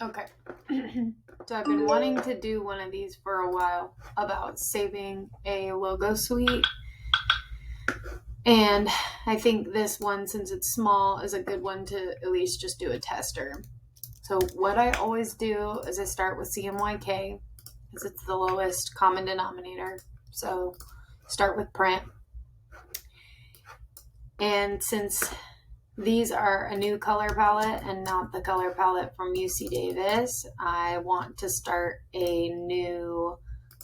Okay. So I've been wanting to do one of these for a while about saving a logo suite. And I think this one, since it's small, is a good one to at least just do a tester. So what I always do is I start with CMYK because it's the lowest common denominator. So start with print. And since these are a new color palette and not the color palette from UC Davis, I want to start a new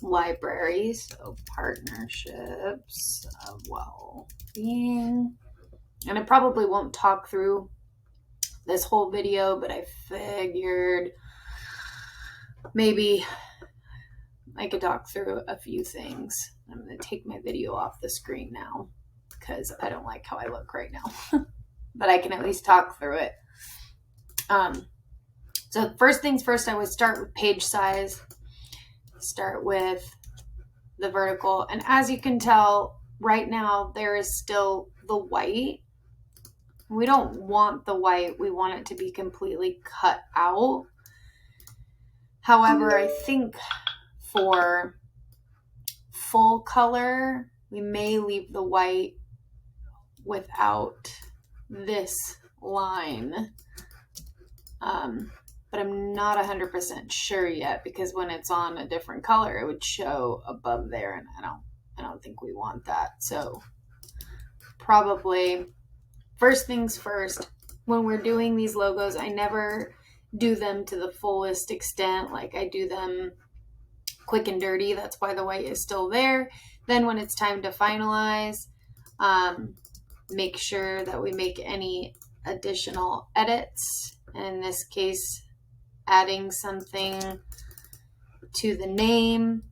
library. So partnerships of well-being. And I probably won't talk through this whole video, but I figured maybe I could talk through a few things. I'm going to take my video off the screen now because I don't like how I look right now. But I can at least talk through it. So first things first, I would start with page size. Start with the vertical. And as you can tell, right now there is still the white. We don't want the white. We want it to be completely cut out. However, I think for full color, we may leave the white without this line. But I'm not 100% sure yet because when it's on a different color, it would show above there, and I don't think we want that. So probably first things first, when we're doing these logos, I never do them to the fullest extent. Like I do them quick and dirty. That's why the white is still there. Then when it's time to finalize, make sure that we make any additional edits. In this case, adding something to the name.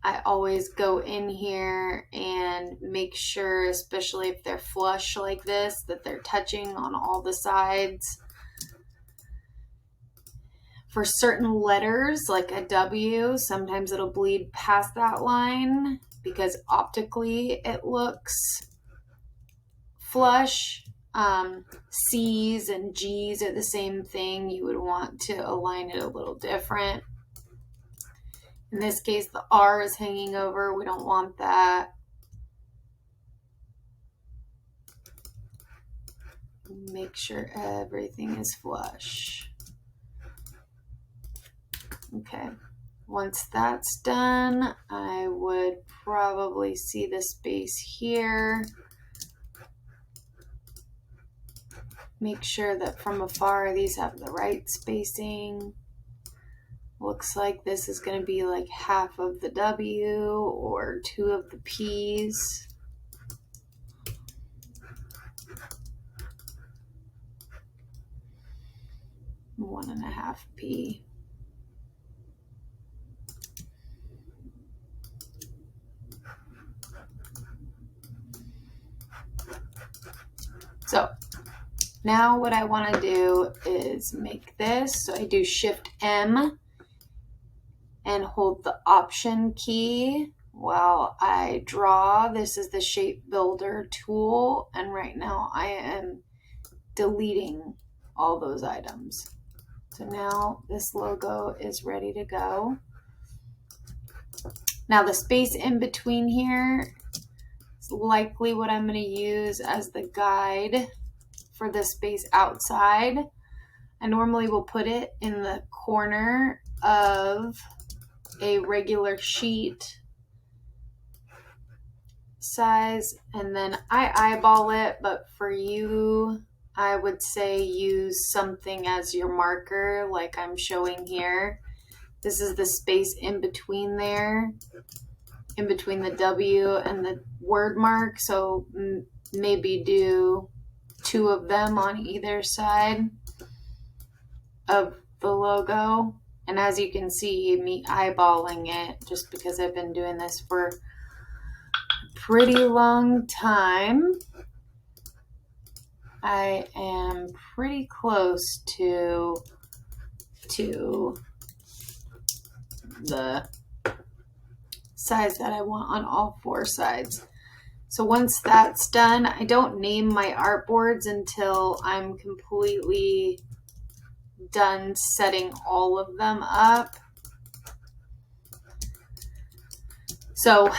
I always go in here and make sure, especially if they're flush like this, that they're touching on all the sides. For certain letters, like a W, sometimes it'll bleed past that line because optically it looks flush. C's and G's are the same thing. You would want to align it a little different. In this case, the R is hanging over. We don't want that. Make sure everything is flush. Okay. Once that's done, I would probably see the space here. Make sure that from afar these have the right spacing. Looks like this is going to be like half of the W or 2 of the P's. One and a half P. So now what I want to do is make this. So I do Shift M and hold the Option key while I draw. This is the Shape Builder tool, and right now I am deleting all those items. So now this logo is ready to go. Now the space in between here is likely what I'm going to use as the guide for the space outside. I normally will put it in the corner of a regular sheet size, and then I eyeball it, but for you, I would say use something as your marker like I'm showing here. This is the space in between there, in between the W and the word mark, so maybe do 2 of them on either side of the logo. And as you can see, me eyeballing it, just because I've been doing this for a pretty long time, I am pretty close to the size that I want on all 4 sides. So once that's done, I don't name my artboards until I'm completely done setting all of them up. So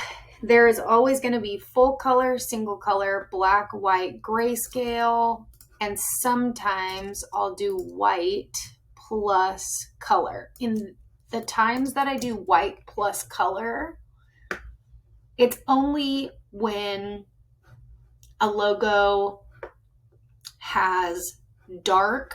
there is always going to be full color, single color, black, white, grayscale, and sometimes I'll do white plus color. In the times that I do white plus color, it's only when a logo has dark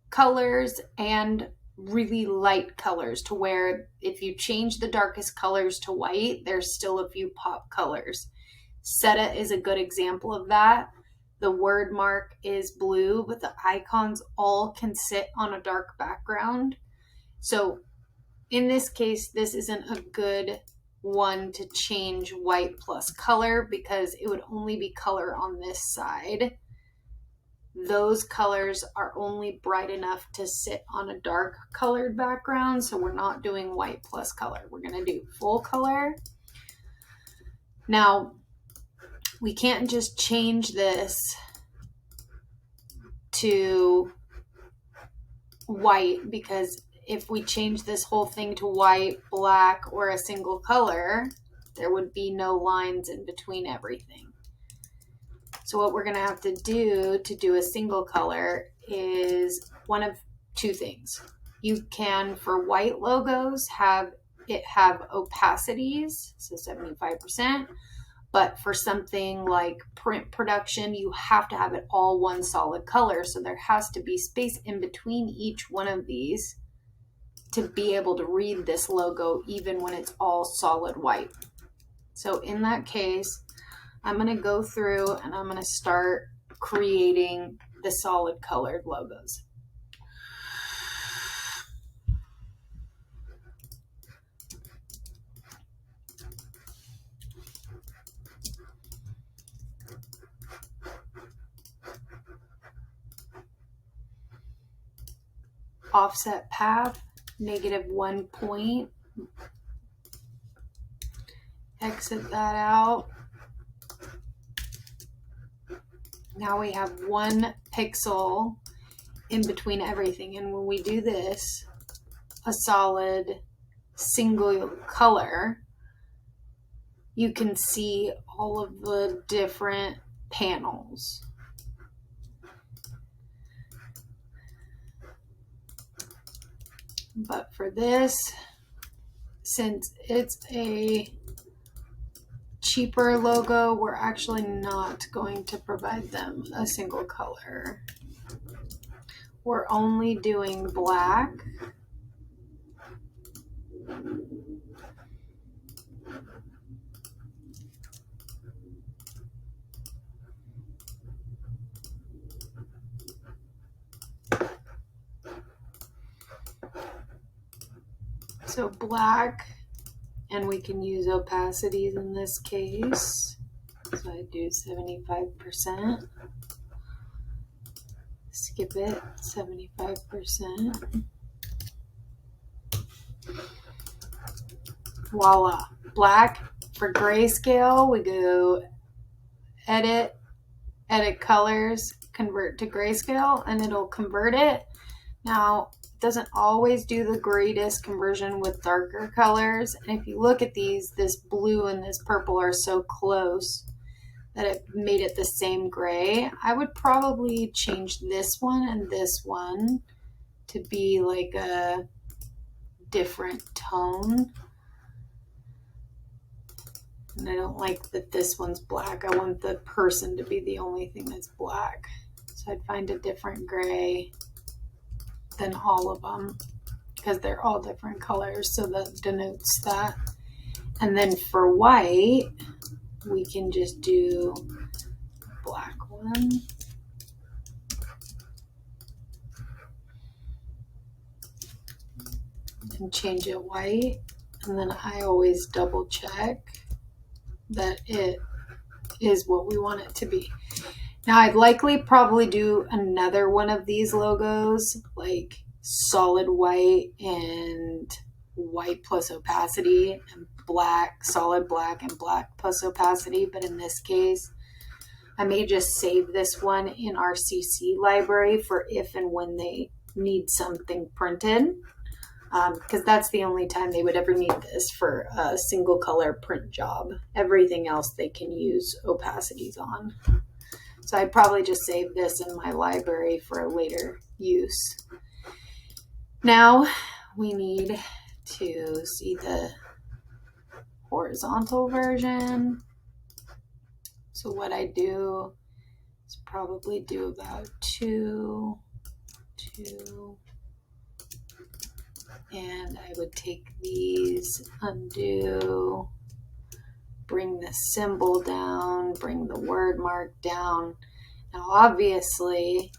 colors and really light colors, to where if you change the darkest colors to white, there's still a few pop colors. Seta is a good example of that. The word mark is blue, but the icons all can sit on a dark background. So in this case, this isn't a good one to change white plus color, because it would only be color on this side. Those colors are only bright enough to sit on a dark colored background, so we're not doing white plus color. We're going to do full color. Now, we can't just change this to white, because if we change this whole thing to white, black, or a single color, there would be no lines in between everything. So what we're going to have to do a single color is one of two things. You can, for white logos, have opacities, so 75%. But for something like print production, you have to have it all one solid color. So there has to be space in between each one of these to be able to read this logo, even when it's all solid white. So in that case, I'm going to go through and I'm going to start creating the solid colored logos. Offset path, -1 point. Exit that out. Now we have 1 pixel in between everything. And when we do this, a solid single color, you can see all of the different panels. But for this, since it's a cheaper logo, we're actually not going to provide them a single color. We're only doing black. So black, and we can use opacities in this case. So I do 75%. Skip it, 75%. Voila. Black. For grayscale, we go edit colors, convert to grayscale, and it'll convert it. Now, it doesn't always do the greatest conversion with darker colors. And if you look at these, this blue and this purple are so close that it made it the same gray. I would probably change this one and this one to be like a different tone. And I don't like that this one's black. I want the person to be the only thing that's black. So I'd find a different gray than all of them, because they're all different colors, so that denotes that. And then for white, we can just do black one. And change it white. And then I always double check that it is what we want it to be. Now I'd likely probably do another one of these logos, like solid white and white plus opacity, and black, solid black and black plus opacity. But in this case, I may just save this one in our CC library for if and when they need something printed, because that's the only time they would ever need this for a single color print job. Everything else they can use opacities on. So I'd probably just save this in my library for a later use. Now we need to see the horizontal version. So what I do is probably do about 2, and I would take these, undo, bring the symbol down, bring the word mark down. Now obviously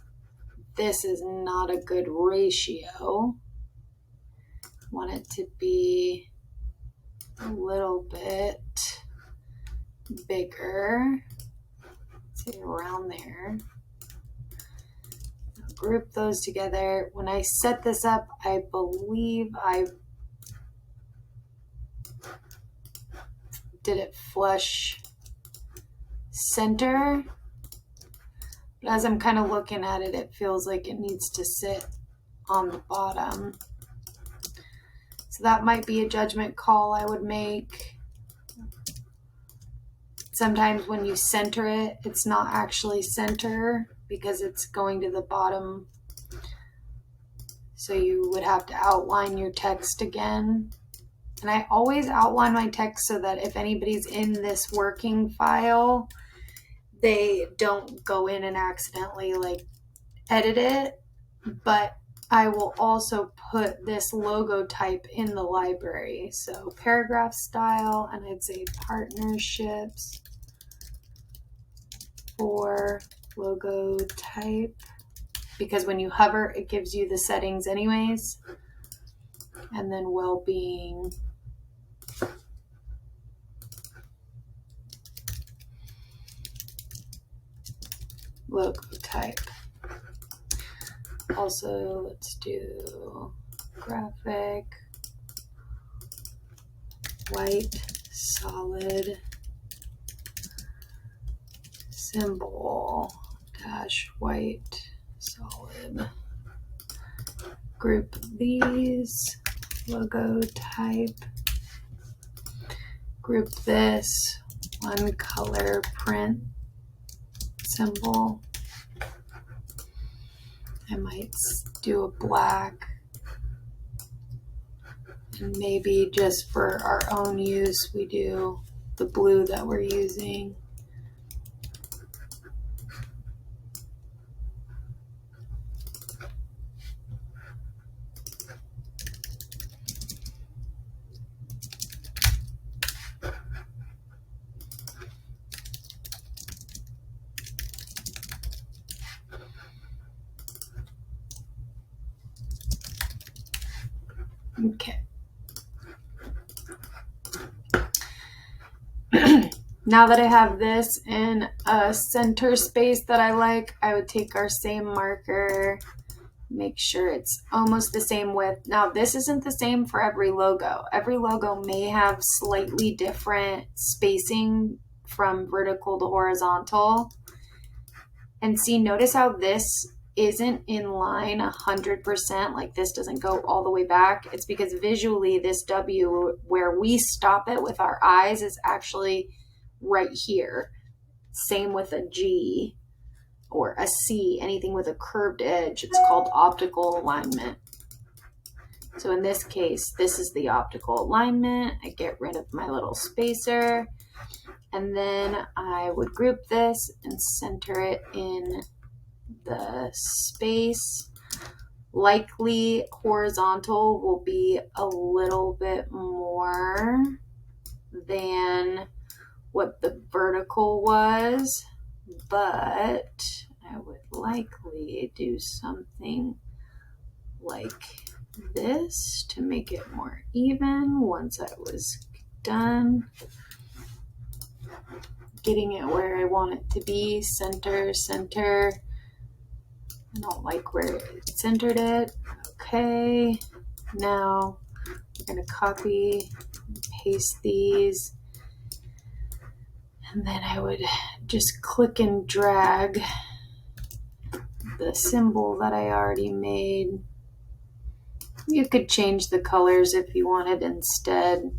this is not a good ratio. I want it to be a little bit bigger, say around there. I'll group those together. When I set this up, I believe I did it flush center, but as I'm kind of looking at it, it feels like it needs to sit on the bottom. So that might be a judgment call I would make. Sometimes when you center it, it's not actually center because it's going to the bottom. So you would have to outline your text again. And I always outline my text so that if anybody's in this working file, they don't go in and accidentally like edit it. But I will also put this logo type in the library. So paragraph style, and I'd say partnerships for logo type, because when you hover, it gives you the settings anyways. And then well-being. Logo type. Also, let's do graphic, white, solid, symbol, dash, white, solid. Group these, logo type. Group this, one color print symbol. I might do a black, and maybe just for our own use, we do the blue that we're using. Okay. Now that I have this in a center space that I like, I would take our same marker, make sure it's almost the same width. Now this isn't the same for every logo. Every logo may have slightly different spacing from vertical to horizontal. And see, notice how this isn't in line 100%, like this doesn't go all the way back. It's because visually this W, where we stop it with our eyes, is actually right here. Same with a G or a C, anything with a curved edge, it's called optical alignment. So in this case, this is the optical alignment. I get rid of my little spacer, and then I would group this and center it in the space. Likely horizontal will be a little bit more than what the vertical was, but I would likely do something like this to make it more even once I was done getting it where I want it to be. Center, center. I don't like where it centered it. Okay, now we're going to copy and paste these, and then I would just click and drag the symbol that I already made. You could change the colors if you wanted instead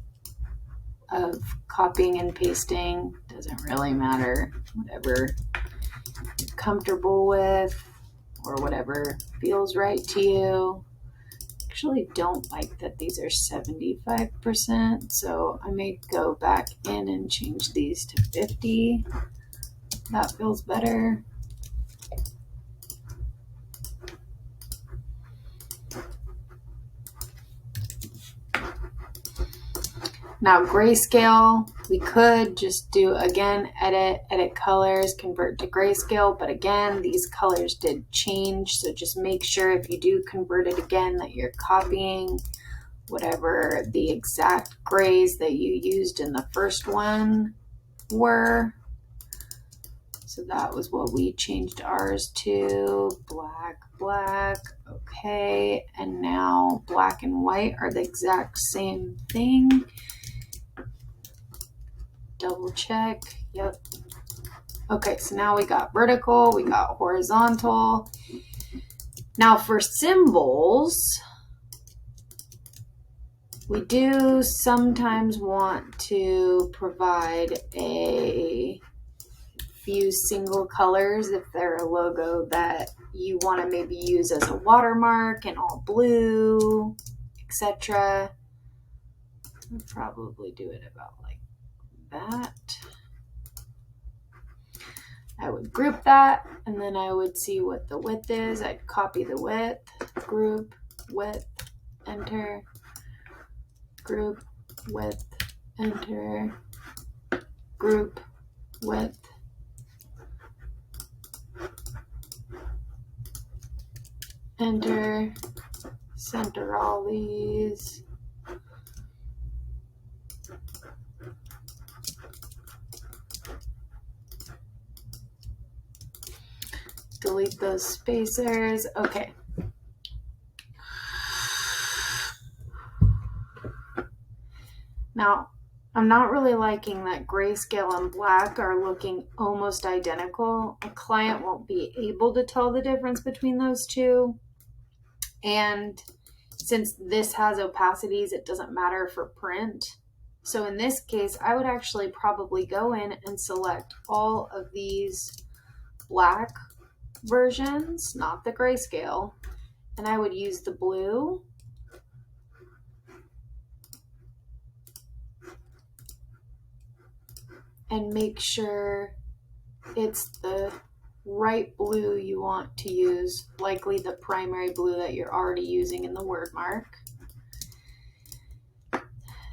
of copying and pasting. Doesn't really matter. Whatever you're comfortable with or whatever feels right to you. Actually don't like that these are 75%, so I may go back in and change these to 50. That feels better. Now grayscale, we could just do again, edit colors, convert to grayscale, but again, these colors did change, so just make sure if you do convert it again that you're copying whatever the exact grays that you used in the first one were. So that was what we changed ours to, black, okay, and now black and white are the exact same thing. Double check. Yep. Okay, so now we got vertical, we got horizontal. Now for symbols, we do sometimes want to provide a few single colors if they're a logo that you want to maybe use as a watermark in all blue, etc. I'll probably do it about like that. I would group that and then I would see what the width is. I'd copy the width, group, width, enter, group, width, enter, group, width, enter, center all these. Delete those spacers. Okay. Now, I'm not really liking that grayscale and black are looking almost identical. A client won't be able to tell the difference between those two. And since this has opacities, it doesn't matter for print. So in this case, I would actually probably go in and select all of these black versions, not the grayscale, and I would use the blue and make sure it's the right blue you want to use, likely the primary blue that you're already using in the word mark.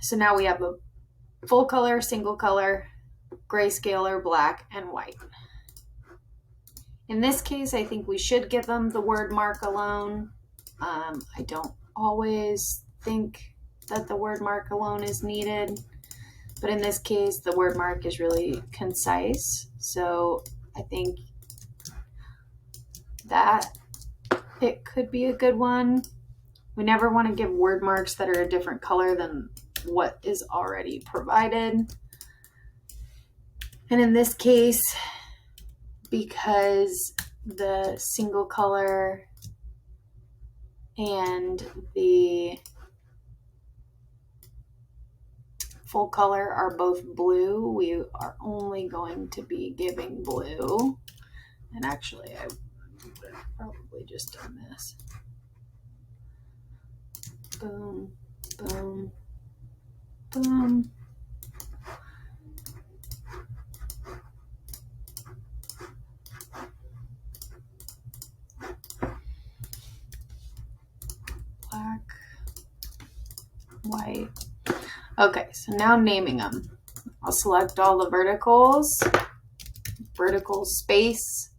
So now we have a full color, single color, grayscaler, black, and white. In this case, I think we should give them the word mark alone. I don't always think that the word mark alone is needed, but in this case, the word mark is really concise. So I think that it could be a good one. We never want to give word marks that are a different color than what is already provided. And in this case, because the single color and the full color are both blue, we are only going to be giving blue. And actually, I would have probably just done this. Boom, boom, boom. Black, white. Okay, so now naming them. I'll select all the verticals, vertical space,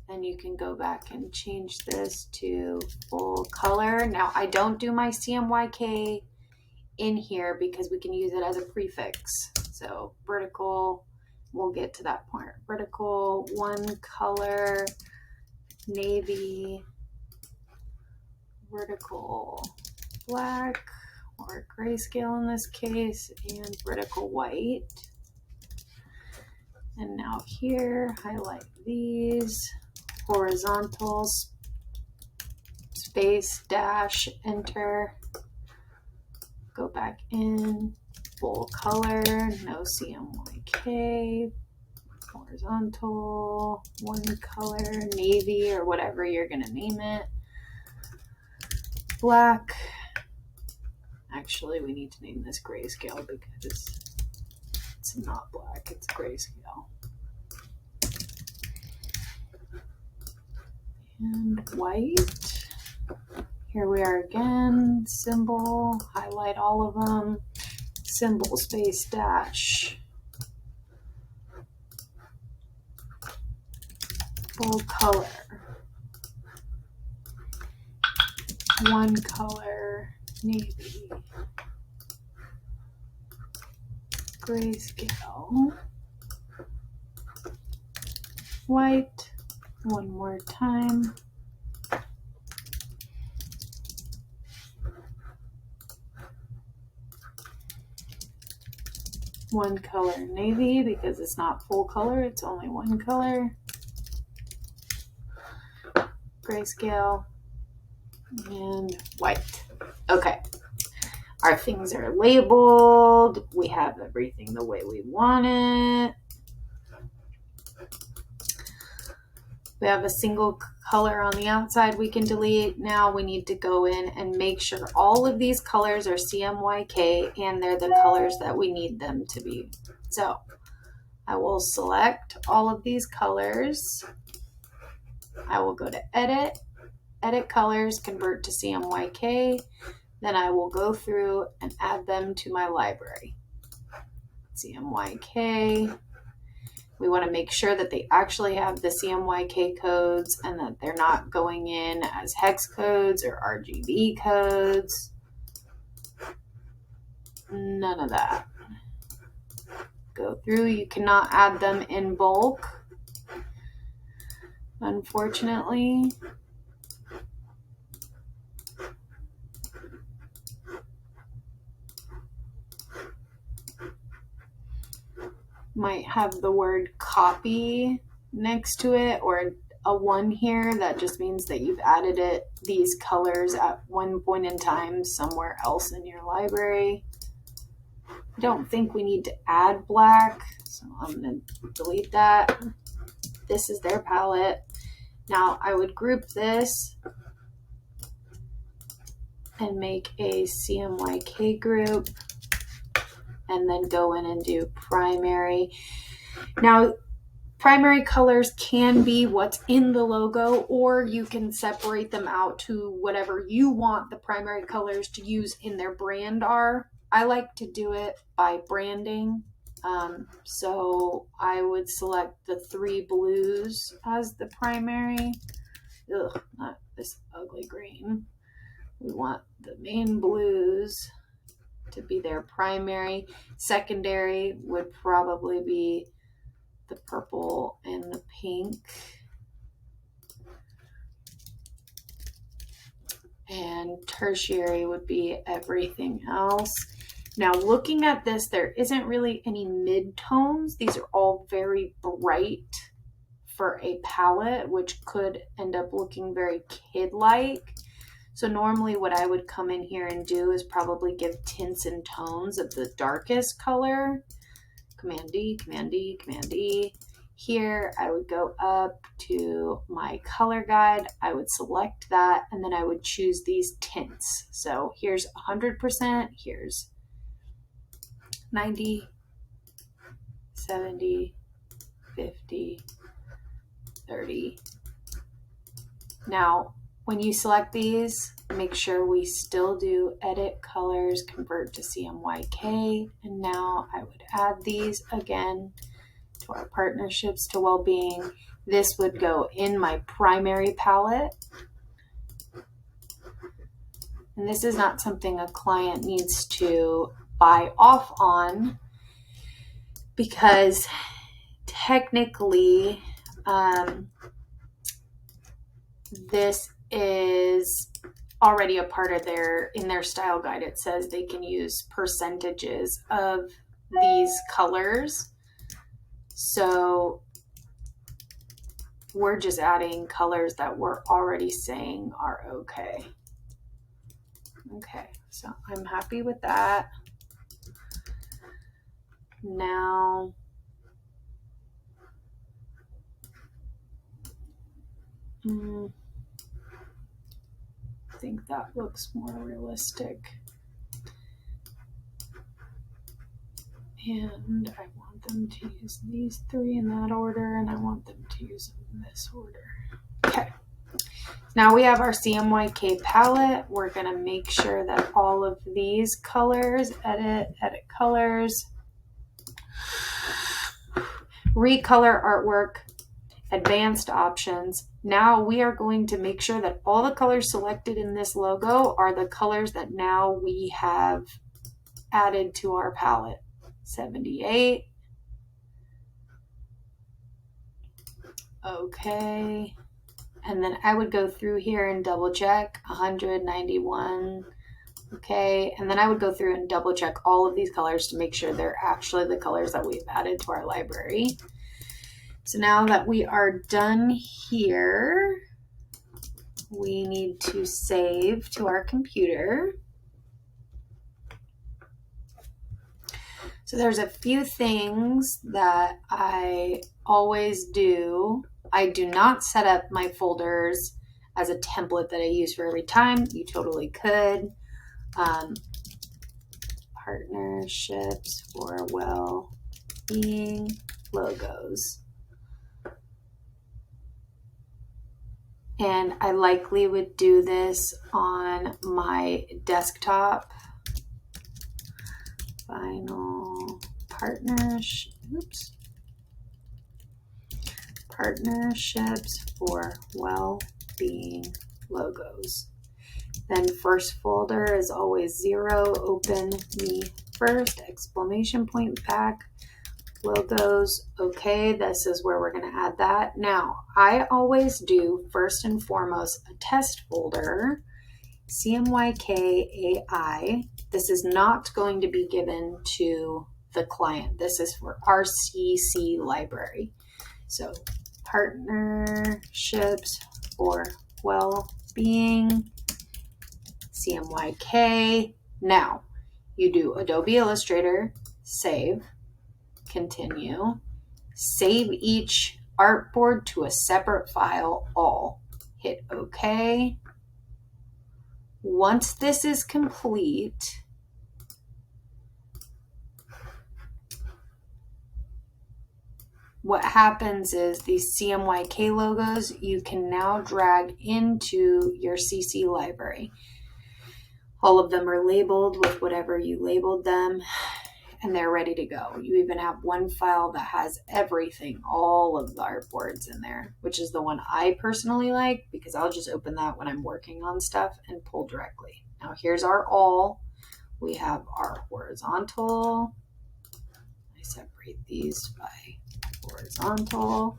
and you can go back and change this to full color. Now I don't do my CMYK in here because we can use it as a prefix. So vertical, we'll get to that point. Vertical, one color, navy, vertical black, or grayscale in this case, and vertical white. And now here, highlight these, horizontal, space, dash, enter, go back in, full color, no CMYK, horizontal, one color, navy, or whatever you're gonna name it, black. Actually, we need to name this grayscale because it's not black, it's grayscale. And white. Here we are again, symbol, highlight all of them, symbol, space, dash, full color, one color, navy, grayscale, white, one more time, one color, navy, because it's not full color, it's only one color, grayscale, and white. Okay, our things are labeled, we have everything the way we want it. We have a single color on the outside we can delete. Now we need to go in and make sure all of these colors are CMYK and they're the colors that we need them to be. So I will select all of these colors. I will go to edit, edit colors, convert to CMYK. Then I will go through and add them to my library. CMYK. We want to make sure that they actually have the CMYK codes and that they're not going in as hex codes or RGB codes. None of that. Go through. You cannot add them in bulk, unfortunately. Might have the word copy next to it or a 1 here. That just means that you've added these colors at one point in time somewhere else in your library. I don't think we need to add black, so I'm going to delete that. This is their palette. Now I would group this and make a CMYK group and then go in and do primary. Now, primary colors can be what's in the logo, or you can separate them out to whatever you want the primary colors to use in their brand are. I like to do it by branding. So I would select the 3 blues as the primary. Ugh, not this ugly green. We want the main blues to be their primary. Secondary would probably be the purple and the pink. And tertiary would be everything else. Now looking at this, there isn't really any mid-tones. These are all very bright for a palette, which could end up looking very kid-like. So normally what I would come in here and do is probably give tints and tones of the darkest color. Command D, Command D, Command D. Here I would go up to my color guide. I would select that and then I would choose these tints. So here's 100%, here's 90, 70, 50, 30. Now, when you select these, make sure we still do edit colors, convert to CMYK, and now I would add these again to our partnerships to well-being. This would go in my primary palette. And this is not something a client needs to buy off on because technically this is already a part of in their style guide. It says they can use percentages of these colors. So we're just adding colors that we're already saying are okay. Okay, so I'm happy with that. Now, I think that looks more realistic. And I want them to use these three in that order, and I want them to use them in this order. Okay. Now we have our CMYK palette. We're going to make sure that all of these colors, edit colors, recolor artwork, advanced options. Now we are going to make sure that all the colors selected in this logo are the colors that now we have added to our palette. 78. Okay. And then I would go through here and double check. 191. Okay. And then I would go through and double check all of these colors to make sure they're actually the colors that we've added to our library. So now that we are done here, we need to save to our computer. So there's a few things that I always do. I do not set up my folders as a template that I use for every time. You totally could. Partnerships for well-being logos. And I likely would do this on my desktop. Final partnerships for well-being logos. Then first folder is always 0, open me first, exclamation point back, logos. Okay, this is where we're going to add that. Now, I always do first and foremost a test folder, CMYK AI. This is not going to be given to the client. This is for our CC library. So partnerships for well-being, CMYK. Now, you do Adobe Illustrator, save, continue, save each artboard to a separate file, all. Hit OK. Once this is complete, what happens is these CMYK logos you can now drag into your CC library. All of them are labeled with whatever you labeled them, and they're ready to go. You even have one file that has everything, all of the artboards in there, which is the one I personally like because I'll just open that when I'm working on stuff and pull directly. Now here's our all. We have our horizontal. I separate these by horizontal.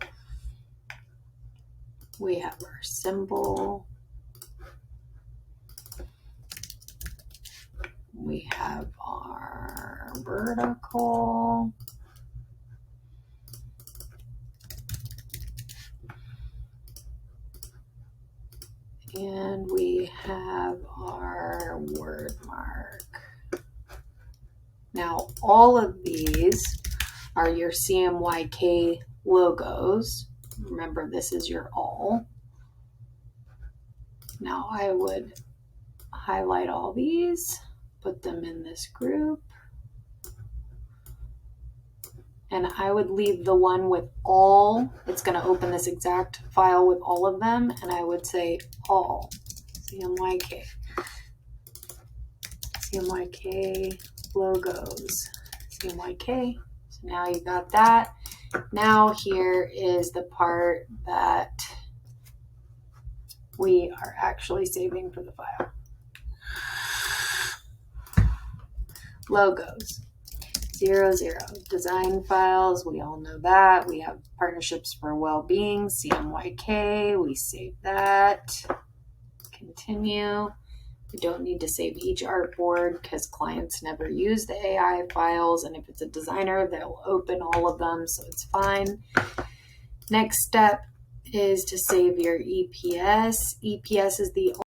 We have our symbol. We have our vertical. And we have our word mark. Now, all of these are your CMYK logos. Remember, this is your all. Now, I would highlight all these, put them in this group. And I would leave the one with all. It's going to open this exact file with all of them. And I would say all, CMYK. CMYK logos, CMYK. So now you got that. Now here is the part that we are actually saving for the file. Logos. 00. Design files, we all know that. We have partnerships for well-being, CMYK, we save that. Continue. You don't need to save each artboard because clients never use the AI files, and if it's a designer, they'll open all of them, so it's fine. Next step is to save your EPS. EPS is the